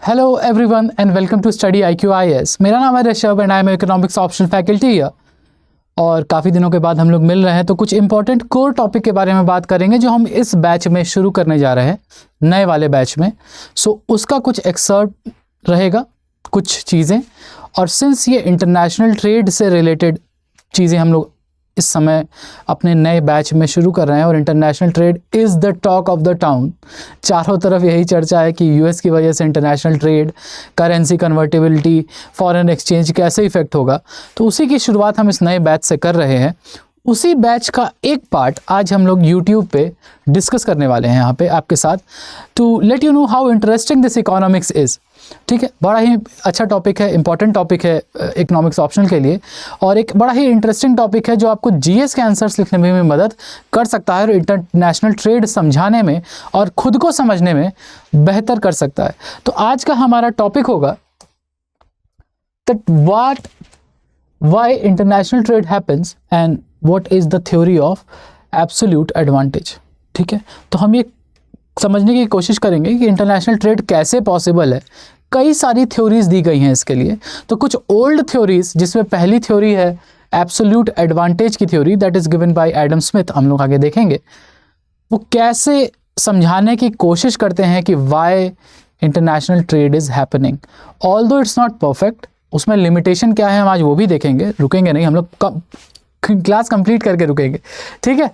Hello everyone and welcome to study IQIS। मेरा नाम है Rishabh and I am economics optional faculty here. और काफ़ी दिनों के बाद हम लोग मिल रहे हैं तो कुछ इंपॉर्टेंट कोर टॉपिक के बारे में बात करेंगे जो हम इस बैच में शुरू करने जा रहे हैं, नए वाले बैच में। उसका कुछ एक्सर्ट रहेगा, कुछ चीज़ें। और सिंस ये इंटरनेशनल ट्रेड से रिलेटेड चीज़ें हम लोग इस समय अपने नए बैच में शुरू कर रहे हैं और international trade is the talk of the town. चारों तरफ यही चर्चा है कि यूएस की वजह से international trade, currency convertibility, foreign exchange कैसे इफेक्ट होगा। तो उसी की शुरुआत हम इस नए बैच से कर रहे हैं। उसी बैच का एक पार्ट आज हम लोग यूट्यूब पे डिस्कस करने वाले हैं यहाँ पे आपके साथ, to let you know how interesting this economics is. ठीक है, बड़ा ही अच्छा टॉपिक है, इंपॉर्टेंट टॉपिक है इकोनॉमिक्स ऑप्शनल के लिए, और एक बड़ा ही इंटरेस्टिंग टॉपिक है जो आपको जीएस के आंसर्स लिखने में भी मदद कर सकता है और इंटरनेशनल ट्रेड समझाने में और खुद को समझने में बेहतर कर सकता है। तो आज का हमारा टॉपिक होगा that why international trade happens and what is the theory of absolute advantage. ठीक है, तो हम ये समझने की कोशिश करेंगे कि इंटरनेशनल ट्रेड कैसे पॉसिबल है। कई सारी थ्योरीज दी गई हैं इसके लिए। तो कुछ ओल्ड थ्योरीज, जिसमें पहली थ्योरी है एब्सोल्यूट एडवांटेज की theory, that is given by Adam Smith, हम लोग आगे देखेंगे वो कैसे समझाने की कोशिश करते हैं कि Y international trade is happening. Although it's not perfect, उसमें लिमिटेशन क्या है हम आज वो भी देखेंगे। रुकेंगे नहीं, हम लोग क्लास कंप्लीट करके रुकेंगे। ठीक है,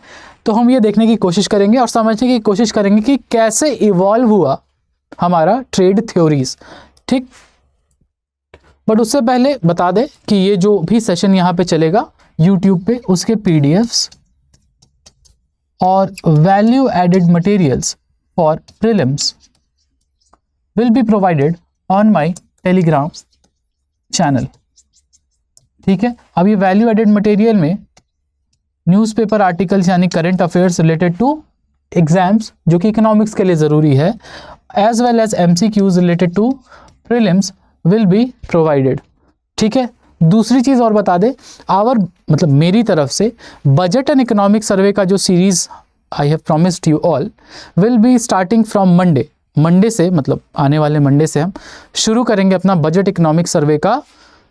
तो हम ये देखने की कोशिश करेंगे और समझने की कोशिश करेंगे कि कैसे इवॉल्व हुआ हमारा ट्रेड थ्योरीज। ठीक, बट उससे पहले बता दें कि ये जो भी सेशन यहाँ पे चलेगा यूट्यूब पे, उसके पीडीएफ्स और value added materials for prelims will be provided on my Telegram channel. ठीक है, अब ये वैल्यू एडेड मटेरियल में न्यूज़पेपर आर्टिकल्स यानी current affairs related to exams जो कि इकोनॉमिक्स के लिए ज़रूरी है, as well as MCQs related to prelims will be provided. ठीक है, दूसरी चीज़ और बता दें, मतलब मेरी तरफ से बजट एंड इकोनॉमिक सर्वे का जो series I have promised you all will be starting from Monday से, मतलब आने वाले मंडे से हम शुरू करेंगे अपना बजट इकोनॉमिक सर्वे का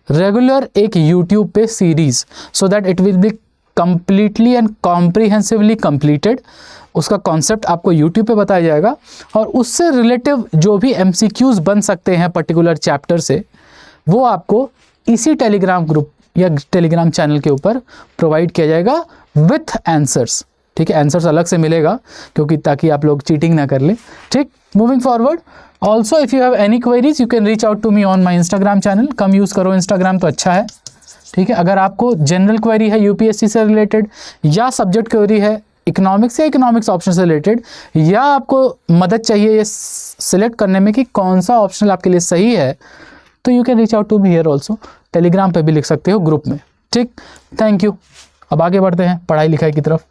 रेगुलर एक यूट्यूब पे series, so that it will be completely and comprehensively completed. उसका कॉन्सेप्ट आपको यूट्यूब पे बताया जाएगा और उससे रिलेटिव जो भी MCQs बन सकते हैं पर्टिकुलर चैप्टर से, वो आपको इसी टेलीग्राम ग्रुप या टेलीग्राम चैनल के ऊपर प्रोवाइड किया जाएगा विथ आंसर्स। ठीक है, आंसर्स अलग से मिलेगा क्योंकि ताकि आप लोग चीटिंग ना कर लें। ठीक, moving forward, also if you have any queries you can reach out to me on my Instagram channel. कम यूज़ करो इंस्टाग्राम तो अच्छा है। ठीक है, अगर आपको जनरल क्वेरी है UPSC से रिलेटेड, या सब्जेक्ट क्वेरी है इकोनॉमिक्स या इकोनॉमिक्स ऑप्शन से रिलेटेड, या आपको मदद चाहिए ये सिलेक्ट करने में कि कौन सा ऑप्शनल आपके लिए सही है, तो you can reach out to me here also. Telegram पे भी लिख सकते हो, ग्रुप में। ठीक, थैंक यू। अब आगे बढ़ते हैं पढ़ाई लिखाई की तरफ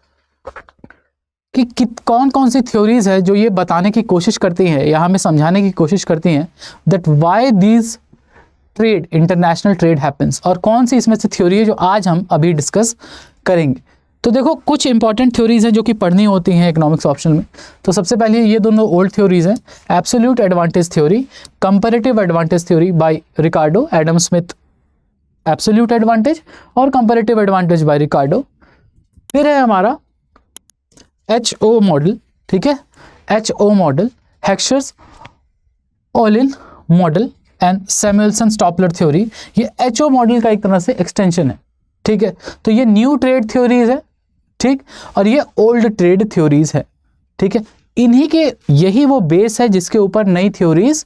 कि कौन कौन सी थ्योरीज है जो ये बताने की कोशिश करती हैं या हमें समझाने की कोशिश करती हैं that why these trade, international trade happens, और कौन सी इसमें से थ्योरी है जो आज हम अभी डिस्कस करेंगे। तो देखो, कुछ इंपॉर्टेंट थ्योरीज हैं जो कि पढ़नी होती हैं इकोनॉमिक्स ऑप्शन में। तो सबसे पहले ये दोनों ओल्ड थ्योरीज हैं, absolute advantage theory, comparative advantage theory by Ricardo, Adam Smith absolute advantage और कंपैरेटिव एडवांटेज बाय रिकार्डो। फिर है हमारा HO मॉडल। ठीक है, HO model, Heckscher's Ohlin model and Samuelson Stolper theory. ये HO मॉडल का एक तरह से एक्सटेंशन है। ठीक है, तो ये न्यू ट्रेड थ्योरीज है। ठीक, और ये ओल्ड ट्रेड थ्योरीज है। ठीक है, इन्हीं के यही वो बेस है जिसके ऊपर नई थ्योरीज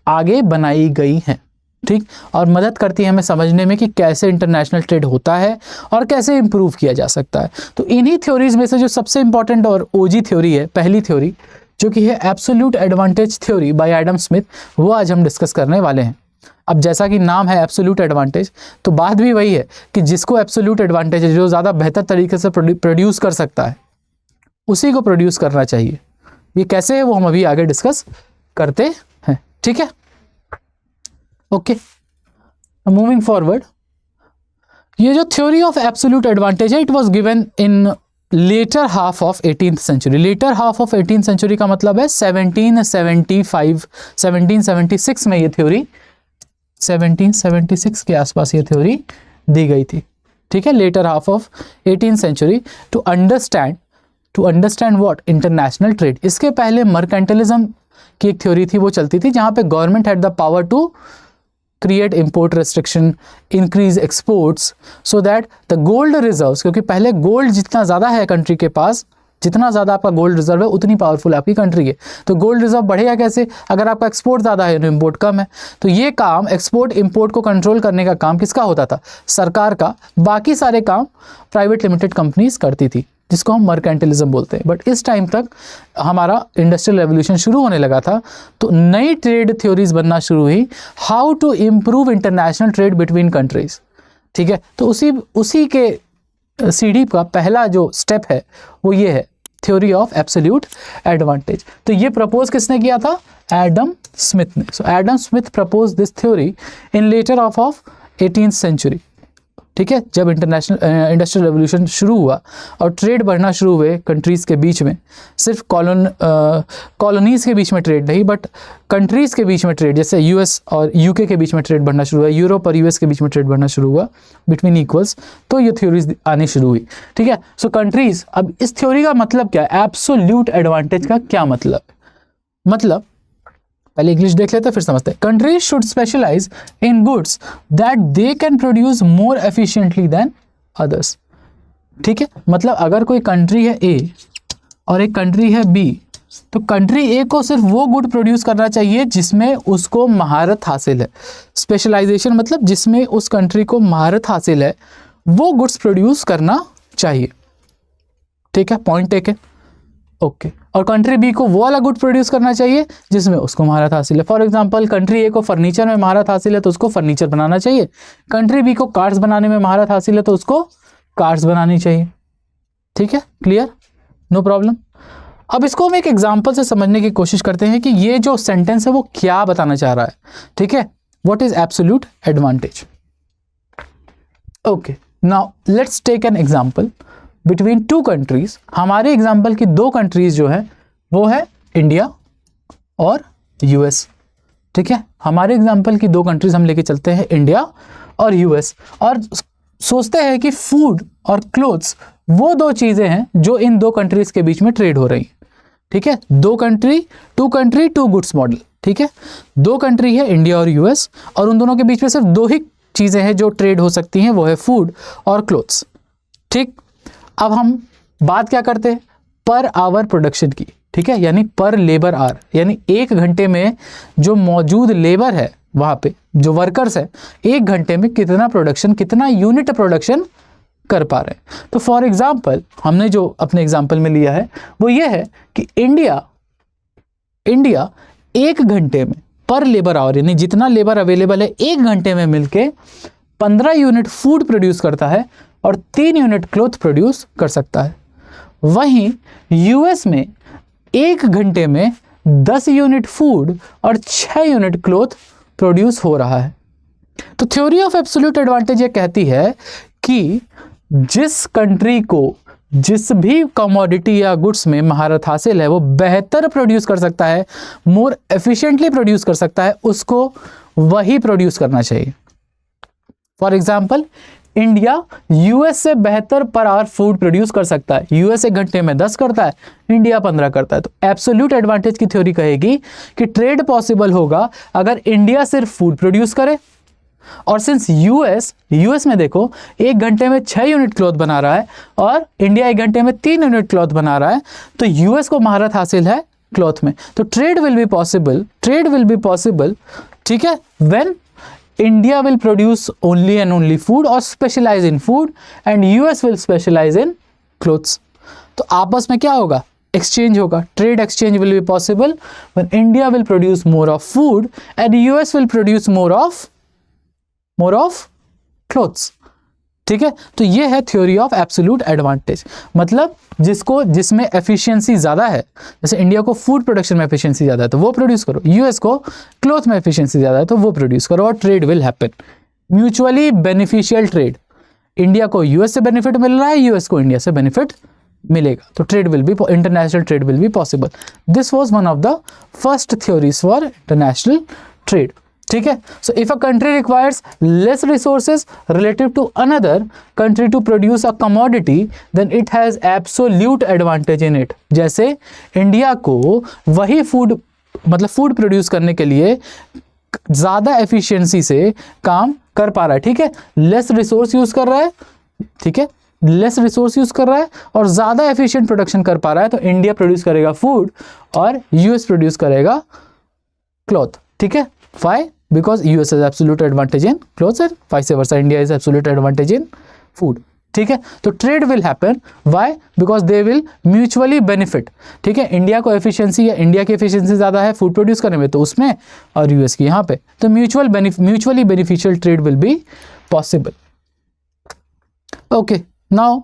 आगे बनाई गई हैं। ठीक, और मदद करती है हमें समझने में कि कैसे इंटरनेशनल ट्रेड होता है और कैसे इंप्रूव किया जा सकता है। तो इन्हीं थ्योरीज में से जो सबसे इंपॉर्टेंट और OG थ्योरी है, पहली थ्योरी, जो कि है absolute advantage theory bye Adam Smith, वो आज हम डिस्कस करने वाले हैं। अब जैसा कि नाम है एब्सोल्यूट एडवांटेज, तो बात भी वही है कि जिसको एब्सोल्यूट एडवांटेज है, जो ज़्यादा बेहतर तरीके से प्रोड्यूस कर सकता है, उसी को प्रोड्यूस करना चाहिए। ये कैसे है वो हम अभी आगे डिस्कस करते हैं। ठीक है, ओके, मूविंग फॉरवर्ड, ये जो थ्योरी ऑफ एब्सोल्यूट एडवांटेज है, it was given in later half of 18th century. Later half of 18th century का मतलब है 1776 में ये थ्योरी, 1776 के आसपास ये थ्योरी दी गई थी। ठीक है, later half of 18th century to understand what, international trade. इसके पहले मर्केंटलिज्म की एक थ्योरी थी, वो चलती थी, जहां पे government had the power to create import restriction, increase exports, so that the gold reserves, क्योंकि पहले गोल्ड जितना ज़्यादा है कंट्री के पास, जितना ज़्यादा आपका गोल्ड रिजर्व है उतनी पावरफुल आपकी कंट्री है। तो गोल्ड रिजर्व बढ़ेगा कैसे, अगर आपका एक्सपोर्ट ज़्यादा है, इम्पोर्ट कम है। तो ये काम, एक्सपोर्ट इम्पोर्ट को कंट्रोल करने का काम किसका होता था, सरकार का। बाकी सारे काम प्राइवेट लिमिटेड कंपनीज करती थी, जिसको हम मर्केंटलिज्म बोलते हैं। बट इस टाइम तक हमारा इंडस्ट्रियल रेवोल्यूशन शुरू होने लगा था, तो नई ट्रेड थ्योरीज बनना शुरू हुई, how to improve international trade between countries. ठीक है, तो उसी के सीढ़ी का पहला जो स्टेप है वो ये है, थ्योरी ऑफ एब्सोल्यूट एडवांटेज। तो ये प्रपोज किसने किया था, एडम स्मिथ ने। So Adam Smith propose this theory in later of 18th century. ठीक है, जब इंडस्ट्रियल रेवोल्यूशन शुरू हुआ और ट्रेड बढ़ना शुरू हुए कंट्रीज़ के बीच में, सिर्फ कॉलोनीज़ के बीच में ट्रेड नहीं, बट कंट्रीज़ के बीच में ट्रेड, जैसे यूएस और यूके के बीच में ट्रेड बढ़ना शुरू हुआ, यूरोप और यूएस के बीच में ट्रेड बढ़ना शुरू हुआ बिटवीन इक्वल्स, तो ये थ्योरीज आनी शुरू हुई। ठीक है, सो कंट्रीज़, अब इस थ्योरी का मतलब क्या है, एब्सोल्यूट एडवांटेज का क्या मतलब, पहले इंग्लिश देख लेते हैं फिर समझते हैं। Countries should specialise in goods that they can produce more efficiently than others. ठीक है, मतलब अगर कोई कंट्री है ए और एक कंट्री है बी, तो कंट्री ए को सिर्फ वो गुड प्रोड्यूस करना चाहिए जिसमें उसको महारत हासिल है। स्पेशलाइजेशन मतलब जिसमें उस कंट्री को महारत हासिल है, वो गुड्स प्रोड्यूस करना चाहिए। ठीक है, पॉइंट टेकन। ओके, और कंट्री बी को वो वाला गुड प्रोड्यूस करना चाहिए जिसमें उसको महारत हासिल है। फॉर एग्जांपल, कंट्री ए को फर्नीचर में महारत हासिल है तो उसको फर्नीचर बनाना चाहिए, कंट्री बी को कार्स बनाने में महारत हासिल है तो उसको कार्स बनानी चाहिए। ठीक है, क्लियर, नो प्रॉब्लम। अब इसको हम एक एग्जांपल से समझने की कोशिश करते हैं कि ये जो सेंटेंस है वो क्या बताना चाह रहा है। ठीक है, what is absolute advantage. Okay, now let's take an example between two countries. हमारे एग्जाम्पल की दो कंट्रीज जो है वो है इंडिया और यूएस। ठीक है, हमारे एग्जाम्पल की दो कंट्रीज हम लेके चलते हैं, इंडिया और यूएस, और सोचते हैं कि फूड और क्लोथ्स वो दो चीजें हैं जो इन दो कंट्रीज के बीच में ट्रेड हो रही हैं। ठीक है, two country two goods model. ठीक है, दो कंट्री है इंडिया और यूएस, और उन दोनों के बीच में सिर्फ दो ही चीजें हैं जो ट्रेड हो सकती हैं, वो है फूड और क्लोथ्स। ठीक, अब हम बात क्या करते हैं, पर आवर प्रोडक्शन की। ठीक है, यानी पर लेबर आवर, यानी एक घंटे में जो मौजूद लेबर है वहाँ पे, जो वर्कर्स है, एक घंटे में कितना प्रोडक्शन, कितना यूनिट प्रोडक्शन कर पा रहे हैं। तो फॉर एग्जांपल, हमने जो अपने एग्जांपल में लिया है वो ये है कि इंडिया एक घंटे में पर लेबर आवर, यानी जितना लेबर अवेलेबल है, एक घंटे में मिलके 15 यूनिट फूड प्रोड्यूस करता है और 3 यूनिट क्लॉथ प्रोड्यूस कर सकता है। वहीं यूएस में एक घंटे में 10 यूनिट फूड और 6 यूनिट क्लॉथ प्रोड्यूस हो रहा है। तो थ्योरी ऑफ एब्सोल्यूट एडवांटेज ये कहती है कि जिस कंट्री को जिस भी कमोडिटी या गुड्स में महारत हासिल है, वो बेहतर प्रोड्यूस कर सकता है, मोर एफिशिएंटली प्रोड्यूस कर सकता है, उसको वही प्रोड्यूस करना चाहिए। फॉर एग्जाम्पल, इंडिया यूएस से बेहतर पर आवर फूड प्रोड्यूस कर सकता है। यूएस एक घंटे में 10 करता है, इंडिया 15 करता है। तो एब्सोल्यूट एडवांटेज की थ्योरी कहेगी कि ट्रेड पॉसिबल होगा अगर इंडिया सिर्फ फूड प्रोड्यूस करे, और सिंस यूएस में देखो एक घंटे में 6 यूनिट क्लॉथ बना रहा है और इंडिया एक घंटे में 3 यूनिट क्लॉथ बना रहा है, तो यूएस को महारत हासिल है क्लॉथ में। तो ट्रेड विल बी पॉसिबल। ठीक है, when India will produce only and only food or specialize in food, and US will specialize in clothes. तो आपस में क्या होगा, एक्सचेंज होगा, trade exchange will be possible when India will produce more of food and US will produce more of clothes. ठीक है, तो ये है थ्योरी ऑफ एब्सोल्यूट एडवांटेज। मतलब जिसमें एफिशिएंसी ज़्यादा है, जैसे इंडिया को फूड प्रोडक्शन में एफिशिएंसी ज़्यादा है तो वो प्रोड्यूस करो, यूएस को क्लॉथ में एफिशिएंसी ज़्यादा है तो वो प्रोड्यूस करो, और trade will happen. Mutually beneficial trade, India को यूएस से बेनिफिट मिल रहा है, यूएस को इंडिया से बेनिफिट मिलेगा, तो trade will be, international trade will be possible. This was one of the first theories for international trade. ठीक है, so if a country requires less resources relative to another country to produce a commodity then it has absolute advantage in it. जैसे India को वही food, मतलब food produce करने के लिए ज़्यादा एफिशिएंसी से काम कर पा रहा है, ठीक है, लेस रिसोर्स यूज़ कर रहा है, ठीक है, लेस रिसोर्स यूज़ कर रहा है और ज़्यादा एफिशिएंट प्रोडक्शन कर पा रहा है, तो इंडिया प्रोड्यूस करेगा फूड और यूएस प्रोड्यूस करेगा क्लॉथ। ठीक है, why? Because US has absolute advantage in clothes and vice versa India is absolute advantage in food. ठीक है, तो trade will happen, why? Because they will mutually benefit. ठीक है, इंडिया को एफिशिएंसी या इंडिया की एफिशिएंसी ज़्यादा है फूड प्रोड्यूस करने में, तो उसमें, और यूएस की यहाँ पे, तो mutually beneficial trade will be possible. Okay, now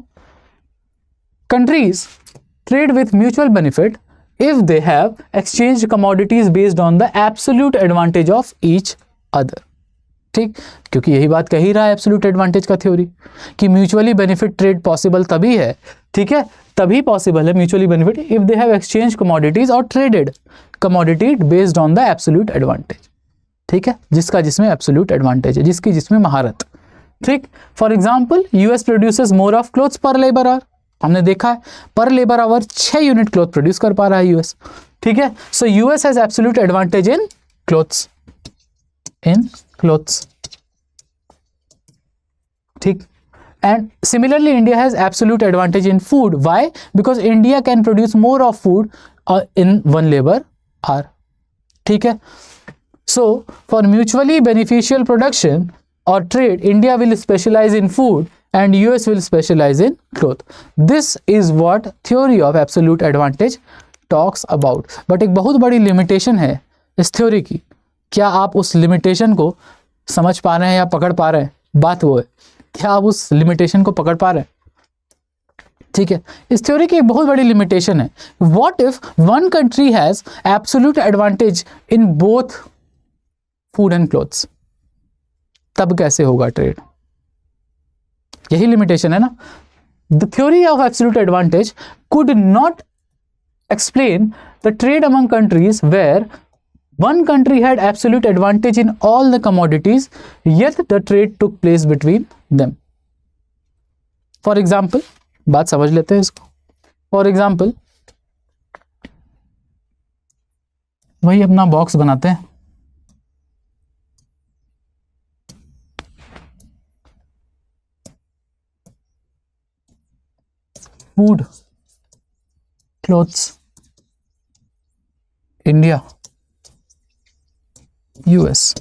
countries trade with mutual benefit if they have exchanged commodities based on the absolute advantage of each other। ठीक, क्योंकि यही बात कही रहा है एब्सोल्यूट एडवांटेज का थ्योरी कि म्यूचुअली बेनिफिट ट्रेड पॉसिबल तभी है, ठीक है, तभी पॉसिबल है mutually benefit if they have exchange commodities और traded commodity based on the absolute advantage. ठीक है, जिसका जिसमें एब्सोल्यूट एडवांटेज है, जिसकी जिसमें महारत। ठीक, for example US produces more of clothes per labour hour, हमने देखा है per labour hour 6 unit cloth produce कर पा रहा है यूएस। ठीक है, so US has absolute advantage in clothes, ठीक, and similarly India has absolute advantage in food. Why? Because India can produce more of food in 1 labour hour. ठीक है, so for mutually beneficial production or trade, India will specialize in food and US will specialize in cloth. This is what theory of absolute advantage talks about. But एक बहुत बड़ी limitation है इस theory की। क्या आप उस limitation को समझ पा रहे हैं या पकड़ पा रहे हैं? बात वो है, क्या आप उस limitation को पकड़ पा रहे हैं? ठीक है, इस थ्योरी की एक बहुत बड़ी लिमिटेशन है। What if one country has absolute advantage in both food and clothes? तब कैसे होगा ट्रेड? यही लिमिटेशन है ना। The theory of absolute advantage could not explain the trade among countries where one country had absolute advantage in all the commodities yet the trade took place between them. For example, बात समझ लेते हैं इसको। For example, वही अपना box बनाते हैं, food, clothes, India, US.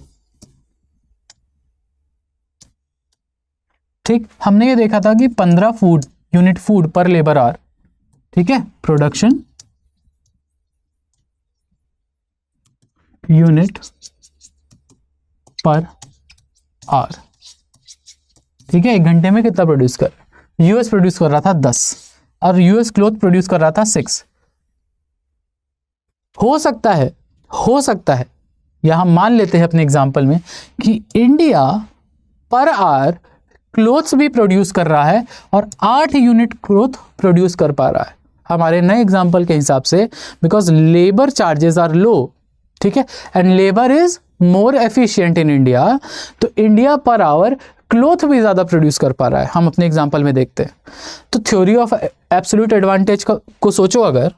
ठीक, हमने ये देखा था कि 15 यूनिट फूड पर लेबर आवर, ठीक है, प्रोडक्शन यूनिट पर आवर। ठीक है, 1 घंटे में कितना प्रोड्यूस कर, यूएस प्रोड्यूस कर रहा था 10 और यूएस क्लॉथ प्रोड्यूस कर रहा था 6। हो सकता है या हम मान लेते हैं अपने एग्जांपल में कि इंडिया पर आवर क्लोथ्स भी प्रोड्यूस कर रहा है और 8 यूनिट क्लॉथ प्रोड्यूस कर पा रहा है हमारे नए एग्जांपल के हिसाब से, बिकॉज लेबर चार्जेस आर लो। ठीक है, and labour is more efficient in India, तो इंडिया पर आवर क्लॉथ भी ज़्यादा प्रोड्यूस कर पा रहा है। हम अपने एग्जांपल में देखते हैं, तो थ्योरी ऑफ एब्सोल्यूट एडवांटेज को सोचो, अगर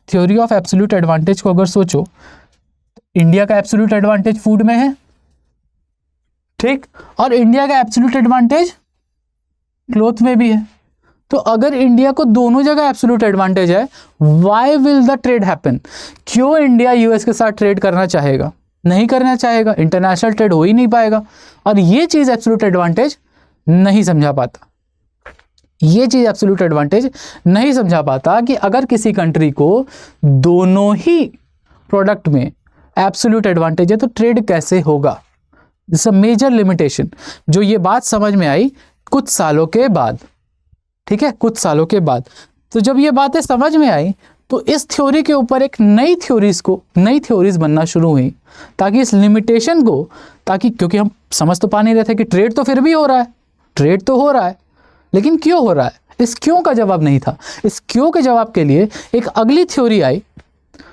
थ्योरी ऑफ एब्सोल्यूट एडवांटेज को अगर सोचो, इंडिया का एब्सोल्यूट एडवांटेज फूड में है, ठीक, और इंडिया का एब्सोल्यूट एडवांटेज क्लॉथ में भी है। तो अगर इंडिया को दोनों जगह एब्सोल्यूट एडवांटेज है, why will the trade happen? क्यों इंडिया यूएस के साथ ट्रेड करना चाहेगा? नहीं करना चाहेगा, इंटरनेशनल ट्रेड हो ही नहीं पाएगा। और ये चीज़ एब्सोल्यूट एडवांटेज नहीं समझा पाता, ये चीज़ एब्सोल्यूट एडवांटेज नहीं समझा पाता कि अगर किसी कंट्री को दोनों ही प्रोडक्ट में एब्सोल्यूट एडवांटेज है तो ट्रेड कैसे होगा। दिस अ मेजर लिमिटेशन, जो ये बात समझ में आई कुछ सालों के बाद। ठीक है, कुछ सालों के बाद। तो जब ये बातें समझ में आई तो इस थ्योरी के ऊपर एक नई थ्योरीज बनना शुरू हुई, ताकि इस लिमिटेशन को, ताकि क्योंकि हम समझ तो पा नहीं रहे थे कि ट्रेड तो फिर भी हो रहा है, ट्रेड तो हो रहा है, लेकिन क्यों हो रहा है? इस क्यों का जवाब नहीं था। इस क्यों के जवाब के लिए एक अगली थ्योरी आई,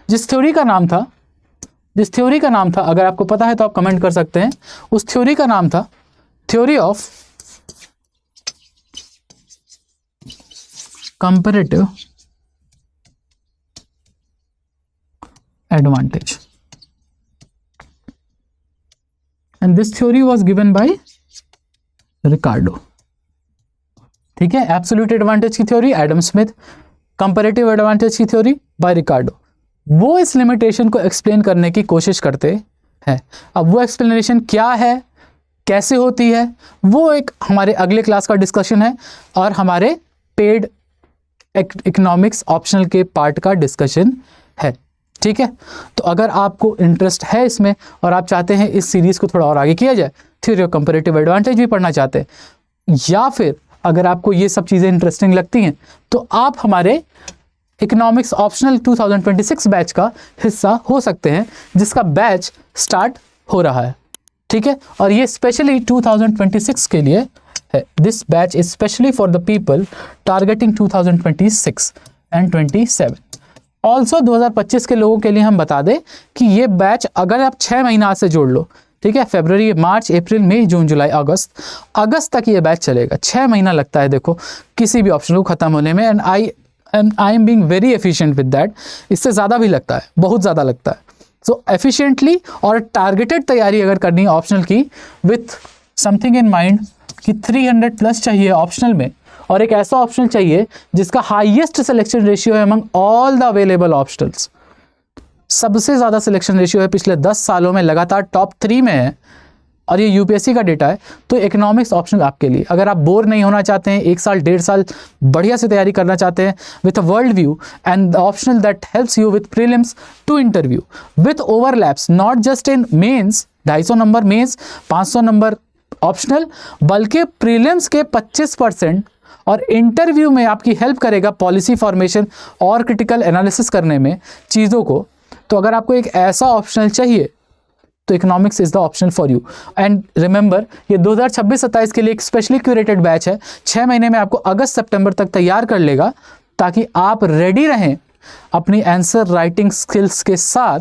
जिस थ्योरी का नाम था, अगर आपको पता है तो आप कमेंट कर सकते हैं, उस थ्योरी का नाम था theory of comparative advantage, and this theory was given by Ricardo. ठीक है, एब्सोल्यूट एडवांटेज की theory Adam Smith, comparative advantage की थ्योरी बाय रिकार्डो। वो इस लिमिटेशन को एक्सप्लेन करने की कोशिश करते हैं। अब वो एक्सप्लेनेशन क्या है, कैसे होती है, वो एक हमारे अगले क्लास का डिस्कशन है और हमारे पेड इकोनॉमिक्स ऑप्शनल के पार्ट का डिस्कशन है। ठीक है, तो अगर आपको इंटरेस्ट है इसमें और आप चाहते हैं इस सीरीज को थोड़ा और आगे किया जाए, थ्योरी ऑफ कंपैरेटिव एडवांटेज भी पढ़ना चाहते हैं, या फिर अगर आपको ये सब चीज़ें इंटरेस्टिंग लगती हैं, तो आप हमारे इकोनॉमिक्स ऑप्शनल 2026 बैच का हिस्सा हो सकते हैं, जिसका बैच स्टार्ट हो रहा है। ठीक है, और ये स्पेशली 2026 के लिए है। This batch is specially for the people targeting 2026 and 27। Also 2025 के लोगों के लिए हम बता दें कि ये बैच अगर आप 6 महीना से जोड़ लो, ठीक है, फरवरी, मार्च, अप्रैल, मई, जून, जुलाई, अगस्त तक ये बैच चलेगा। 6 महीना लगता है देखो किसी भी ऑप्शन को ख़त्म होने में, and I am being very efficient with that. इससे ज़्यादा भी लगता है, बहुत ज़्यादा लगता है। सो एफिशिएंटली और टारगेटेड तैयारी अगर करनी है ऑप्शनल की, विथ समथिंग इन माइंड कि 300 प्लस चाहिए ऑप्शनल में, और एक ऐसा ऑप्शनल चाहिए जिसका हाईएस्ट सिलेक्शन रेशियो है among all the available optionals. सबसे ज़्यादा सिलेक्शन रेशियो है, पिछले 10 सालों में लगातार टॉप 3 में है, और ये यूपीएससी का डेटा है। तो इकोनॉमिक्स ऑप्शनल आपके लिए, अगर आप बोर नहीं होना चाहते हैं, 1 साल 1.5 साल बढ़िया से तैयारी करना चाहते हैं with a world view, and the optional that helps you with prelims to interview with overlaps not just in mains, 250 number mains, 500 number optional, बल्कि प्रीलिम्स के 25% और इंटरव्यू में आपकी हेल्प करेगा पॉलिसी फॉर्मेशन और क्रिटिकल एनालिसिस करने में चीज़ों को। तो अगर आपको एक ऐसा ऑप्शनल चाहिए तो economics is the option for you. And remember, ये 2026-27 के लिए एक स्पेशली क्यूरेटेड बैच है। 6 महीने में आपको अगस्त सितंबर तक तैयार कर लेगा, ताकि आप रेडी रहें अपनी आंसर राइटिंग स्किल्स के साथ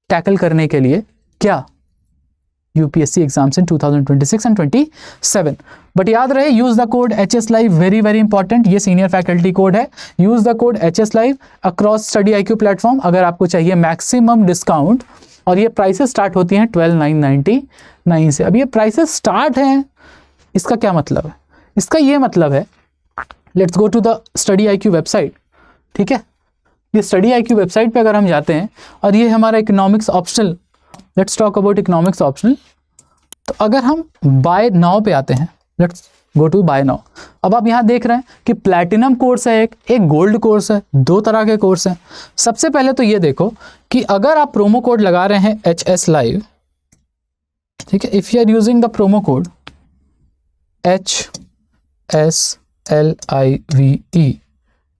टैकल करने के लिए क्या, UPSC exams in 2026 and 27। But याद रहे, use the code HS Live, very very important. ये सीनियर फैकल्टी कोड है। Use the code HS Live across study IQ platform अगर आपको चाहिए मैक्सिमम डिस्काउंट, और ये प्राइसेस स्टार्ट होती हैं 12,999 से। अब ये प्राइसेस स्टार्ट हैं, इसका क्या मतलब है? इसका ये मतलब है, let's go to the study IQ website. ठीक है, ये स्टडी IQ वेबसाइट पे अगर हम जाते हैं और ये हमारा economics optional, let's talk about economics optional. तो अगर हम बाय नाउ पे आते हैं, let's go to by now. अब आप यहाँ देख रहे हैं कि प्लैटिनम कोर्स है, एक गोल्ड कोर्स है, 2 तरह के कोर्स हैं। सबसे पहले तो ये देखो कि अगर आप प्रोमो कोड लगा रहे हैं HS Live, ठीक है, if you are using the promo code HSLIVE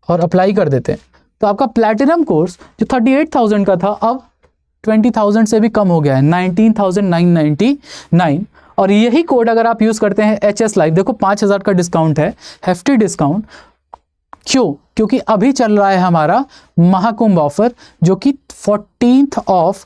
और अप्लाई कर देते हैं, तो आपका प्लैटिनम कोर्स जो 38,000 का था अब 20,000 से भी कम हो गया है, 19,999। और यही कोड अगर आप यूज़ करते हैं HS Live, देखो 5,000 का डिस्काउंट है, हेफ्टी डिस्काउंट। क्यों? क्योंकि अभी चल रहा है हमारा महाकुंभ ऑफर, जो कि 14th ऑफ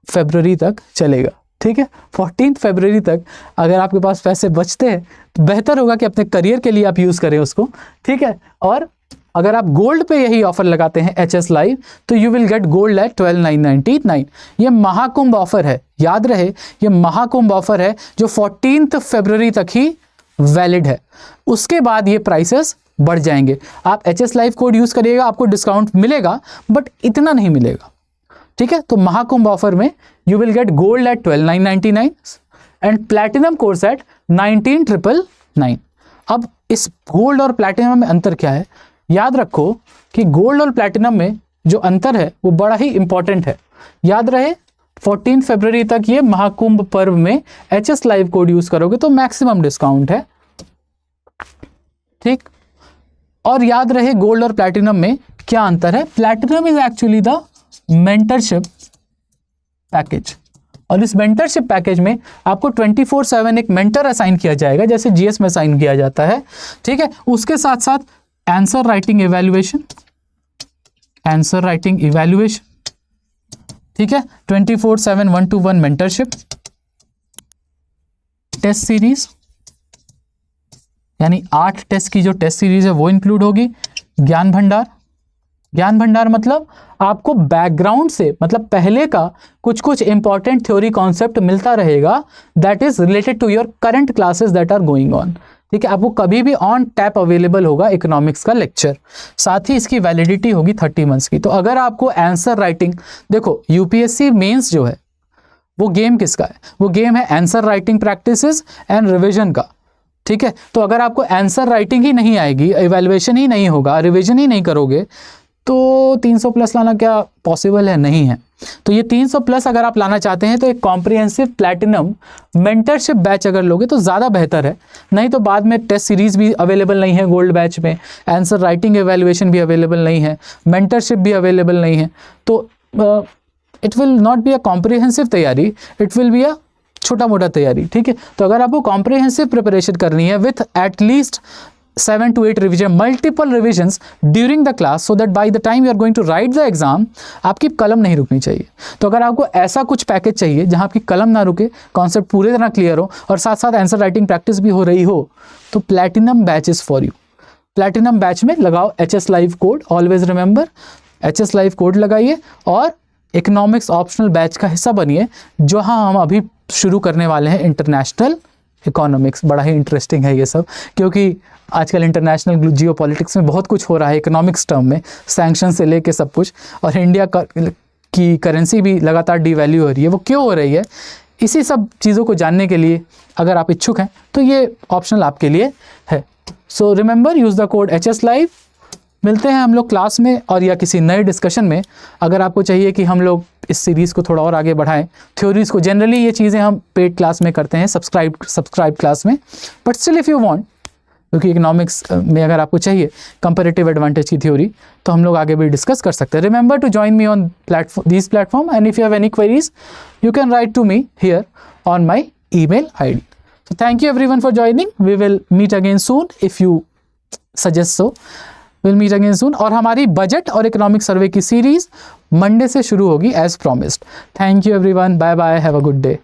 फरवरी तक चलेगा। ठीक है, 14th फरवरी तक अगर आपके पास पैसे बचते हैं तो बेहतर होगा कि अपने करियर के लिए आप यूज़ करें उसको। ठीक है, और अगर आप गोल्ड पे यही ऑफर लगाते हैं HS Live, तो you will get gold eight 12,999। ये महाकुंभ ऑफर है, याद रहे, ये महाकुंभ ऑफर है जो 14th फरवरी तक ही वैलिड है। उसके बाद ये प्राइसेस बढ़ जाएंगे। आप HS Live कोड यूज़ करिएगा, आपको डिस्काउंट मिलेगा, बट इतना नहीं मिलेगा। ठीक है, तो महाकुंभ ऑफर में you will get gold eight 12,999 and platinum course eight 19,999। अब इस गोल्ड और प्लैटिनम में अंतर क्या है? याद रखो कि गोल्ड और प्लैटिनम में जो अंतर है वो बड़ा ही इंपॉर्टेंट है। याद रहे, 14 फरवरी तक ये महाकुंभ पर्व में HS Live कोड यूज करोगे तो मैक्सिमम डिस्काउंट है। ठीक, और याद रहे गोल्ड और प्लैटिनम में क्या अंतर है। Platinum is actually the mentorship package और इस मेंटरशिप पैकेज में आपको 24/7 एक मेंटर असाइन किया जाएगा, जैसे जीएस में असाइन किया जाता है, ठीक है। उसके साथ साथ आंसर राइटिंग इवैल्यूएशन, ठीक है, 24/7 1-to-1 मेंटरशिप, टेस्ट सीरीज, यानी 8 टेस्ट की जो टेस्ट सीरीज है वो इंक्लूड होगी। ज्ञान भंडार मतलब आपको बैकग्राउंड से, मतलब पहले का कुछ इंपॉर्टेंट थ्योरी कॉन्सेप्ट मिलता रहेगा, that is related to your current classes that are going on, ठीक है। आपको कभी भी ऑन टैप अवेलेबल होगा इकोनॉमिक्स का लेक्चर, साथ ही इसकी वैलिडिटी होगी 30 मंथ्स की। तो अगर आपको आंसर राइटिंग, देखो यूपीएससी मेंस जो है वो गेम किसका है, वो गेम है answer writing practices and revision का, ठीक है। तो अगर आपको आंसर राइटिंग ही नहीं आएगी, इवैल्यूएशन ही नहीं होगा, रिविजन ही नहीं करोगे, तो 300 प्लस लाना क्या पॉसिबल है? नहीं है। तो ये 300 प्लस अगर आप लाना चाहते हैं तो एक कॉम्प्रिहेंसिव प्लैटिनम मेंटरशिप बैच अगर लोगे तो ज़्यादा बेहतर है, नहीं तो बाद में टेस्ट सीरीज भी अवेलेबल नहीं है गोल्ड बैच में, आंसर राइटिंग एवेल्युएशन भी अवेलेबल नहीं है, मेंटरशिप भी अवेलेबल नहीं है, तो it will not be a comprehensive तैयारी, इट विल बी अ छोटा मोटा तैयारी, ठीक है। तो अगर आपको कॉम्प्रिहेंसिव प्रिपरेशन करनी है with at least 7 to 8 revision, multiple revisions during the class, so that by the time you are going to write the exam आपकी कलम नहीं रुकनी चाहिए। तो अगर आपको ऐसा कुछ पैकेज चाहिए जहां आपकी कलम ना रुके, कॉन्सेप्ट पूरी तरह क्लियर हो और साथ साथ आंसर राइटिंग प्रैक्टिस भी हो रही हो, तो platinum batch is for you. Platinum batch में लगाओ HS live code, always remember HS live code लगाइए और इकोनॉमिक्स ऑप्शनल बैच का हिस्सा बनिए, जो हम अभी शुरू करने वाले हैं इंटरनेशनल इकोनॉमिक्स। बड़ा ही इंटरेस्टिंग है ये सब, क्योंकि आजकल इंटरनेशनल जियो पॉलिटिक्स में बहुत कुछ हो रहा है इकोनॉमिक्स टर्म में, सैंक्शन से लेके सब कुछ, और इंडिया की करेंसी भी लगातार डिवैल्यू हो रही है। वो क्यों हो रही है, इसी सब चीज़ों को जानने के लिए अगर आप इच्छुक हैं तो ये ऑप्शनल आपके लिए है। So remember, use the code HS live. मिलते हैं हम लोग क्लास में और या किसी नए डिस्कशन में। अगर आपको चाहिए कि हम लोग इस सीरीज़ को थोड़ा और आगे बढ़ाएं, थ्योरीज़ को, जनरली ये चीज़ें हम पेड क्लास में करते हैं, सब्सक्राइब क्लास में, but still if you want, क्योंकि इकोनॉमिक्स में अगर आपको चाहिए कंपैरेटिव एडवांटेज की थ्योरी, तो हम लोग आगे भी डिस्कस कर सकते हैं। Remember to join me on this platform, and if you have any queries you can write to me here on my email ID. So thank you everyone for joining. We will meet again soon if you suggest so. We'll meet again soon. और हमारी budget और economic survey की series Monday से शुरू होगी as promised. Thank you everyone, bye bye, have a good day.